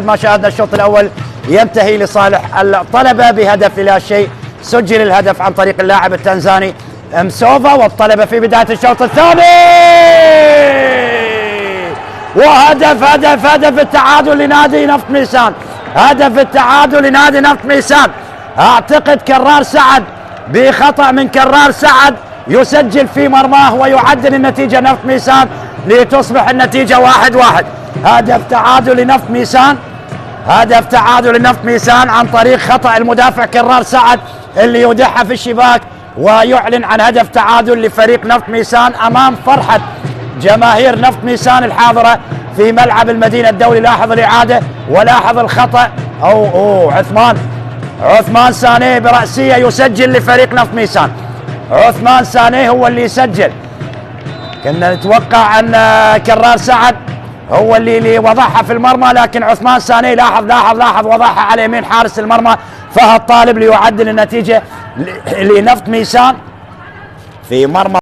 ما شاهدنا الشوط الأول ينتهي لصالح الطلبة بهدف لا شيء. سجل الهدف عن طريق اللاعب التنزاني مسوفا، والطلبة في بداية الشوط الثاني هدف التعادل لنادي نفط ميسان. هدف التعادل لنادي نفط ميسان. اعتقد كرار سعد بخطأ من كرار سعد يسجل في مرماه ويعدل النتيجة نفط ميسان لتصبح النتيجة 1-1. هدف تعادل لنفط ميسان. هدف تعادل لنفط ميسان عن طريق خطأ المدافع كرار سعد اللي يودعها في الشباك، ويعلن عن هدف تعادل لفريق نفط ميسان امام فرحة جماهير نفط ميسان الحاضرة في ملعب المدينة الدولي. لاحظ الإعادة ولاحظ الخطأ. عثمان سانيه برأسية يسجل لفريق نفط ميسان. عثمان سانيه هو اللي يسجل. كنا نتوقع ان كرار سعد هو اللي وضعها في المرمى، لكن عثمان سانيه لاحظ وضعها على يمين حارس المرمى فهد طالب ليعدل النتيجة لنفط ميسان في مرمى